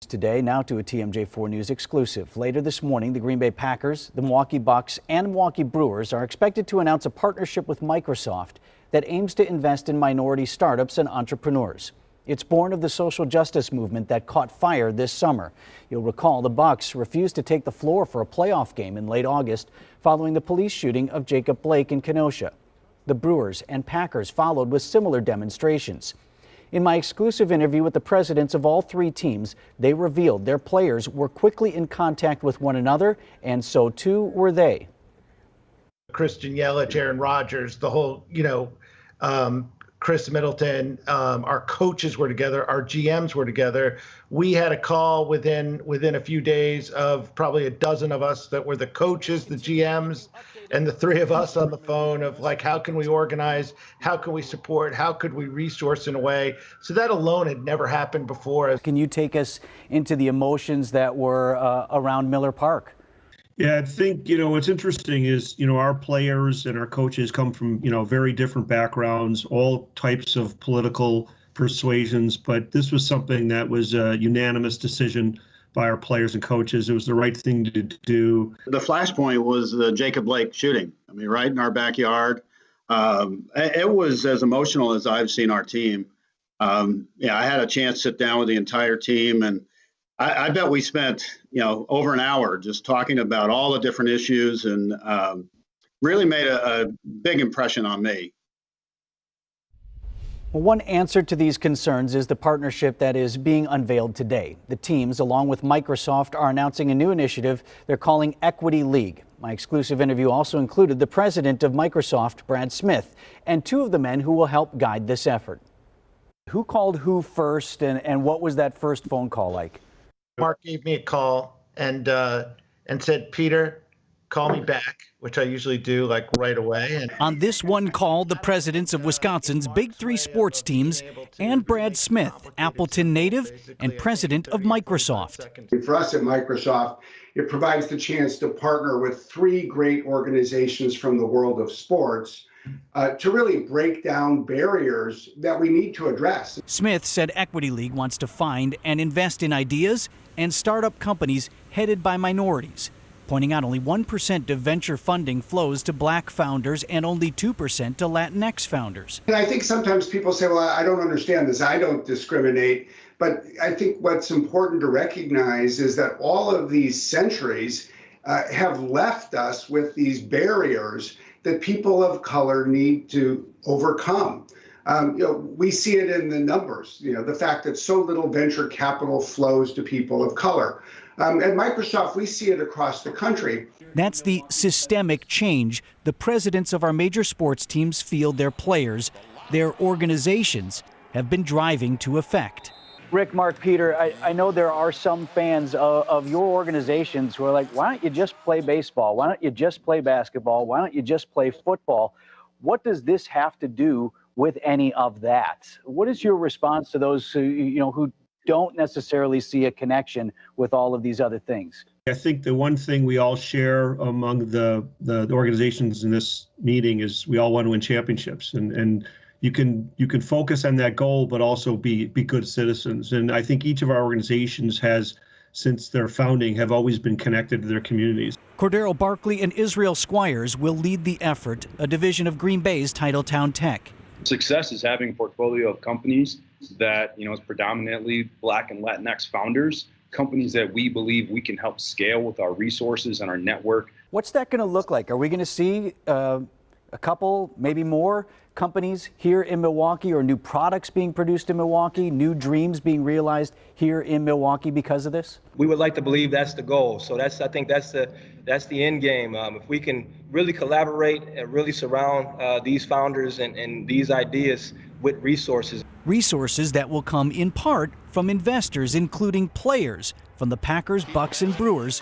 today. Now to a TMJ4 News exclusive. Later this morning, the Green Bay Packers, the Milwaukee Bucks, and Milwaukee Brewers are expected to announce a partnership with Microsoft that aims to invest in minority startups and entrepreneurs. It's born of the social justice movement that caught fire this summer. You'll recall the Bucks refused to take the floor for a playoff game in late August following the police shooting of Jacob Blake in Kenosha. The Brewers and Packers followed with similar demonstrations. In my exclusive interview with the presidents of all three teams, they revealed their players were quickly in contact with one another, and so too were they. Christian Yelich, Aaron Rodgers, the whole, Chris Middleton, our coaches were together, our GMs were together. We had a call within a few days of probably a dozen of us that were the coaches, the GMs, and the three of us on the phone of like, how can we organize? How can we support? How could we resource in a way? So that alone had never happened before. Can you take us into the emotions that were around Miller Park? Yeah, I think, what's interesting is, our players and our coaches come from, very different backgrounds, all types of political persuasions. But this was something that was a unanimous decision by our players and coaches. It was the right thing to do. The flashpoint was the Jacob Blake shooting. I mean, right in our backyard. It was as emotional as I've seen our team. I had a chance to sit down with the entire team, and I bet we spent, over an hour just talking about all the different issues, and really made a big impression on me. Well, one answer to these concerns is the partnership that is being unveiled today. The teams, along with Microsoft, are announcing a new initiative they're calling Equity League. My exclusive interview also included the president of Microsoft, Brad Smith, and two of the men who will help guide this effort. Who called who first, and what was that first phone call like? Mark gave me a call and said, Peter, call me back, which I usually do like right away. And on this one call, the presidents of Wisconsin's Big Three sports teams and Brad Smith, Appleton native and president of Microsoft. For us at Microsoft, it provides the chance to partner with three great organizations from the world of sports to really break down barriers that we need to address. Smith said Equity League wants to find and invest in ideas and startup companies headed by minorities, pointing out only 1% of venture funding flows to Black founders and only 2% to Latinx founders. And I think sometimes people say, well, I don't understand this. I don't discriminate. But I think what's important to recognize is that all of these centuries have left us with these barriers that people of color need to overcome. We see it in the numbers, the fact that so little venture capital flows to people of color. At Microsoft, we see it across the country. That's the systemic change the presidents of our major sports teams feel their players, their organizations, have been driving to effect. Rick, Mark, Peter, I know there are some fans of your organizations who are like, why don't you just play baseball? Why don't you just play basketball? Why don't you just play football? What does this have to do with any of that? What is your response to those who don't necessarily see a connection with all of these other things? I think the one thing we all share among the organizations in this meeting is we all want to win championships, and you can focus on that goal, but also be good citizens. And I think each of our organizations has, since their founding, have always been connected to their communities. CORDERO, BARKLEY, and Israel SQUIRES will lead the effort, a division of Green Bay's Titletown Tech. Success is having a portfolio of companies that is predominantly Black and Latinx founders, companies that we believe we can help scale with our resources and our network. What's that going to look like? Are we going to see a couple, maybe more companies here in Milwaukee, or new products being produced in Milwaukee, new dreams being realized here in Milwaukee because of this? We would like to believe that's the goal. So I think that's the end game. If we can really collaborate and really surround these founders and these ideas with resources. Resources that will come in part from investors, including players from the Packers, Bucks, and Brewers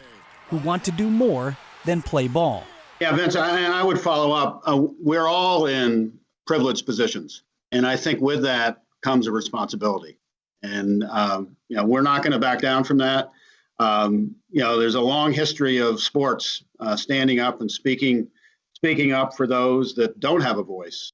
who want to do more than play ball. Yeah, Vince, I would follow up. We're all in privileged positions, and I think with that comes a responsibility. And we're not going to back down from that. There's a long history of sports standing up and speaking up for those that don't have a voice.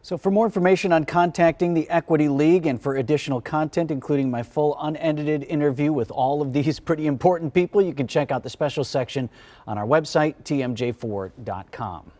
So for more information on contacting the Equity League and for additional content, including my full unedited interview with all of these pretty important people, you can check out the special section on our website, tmj4.com.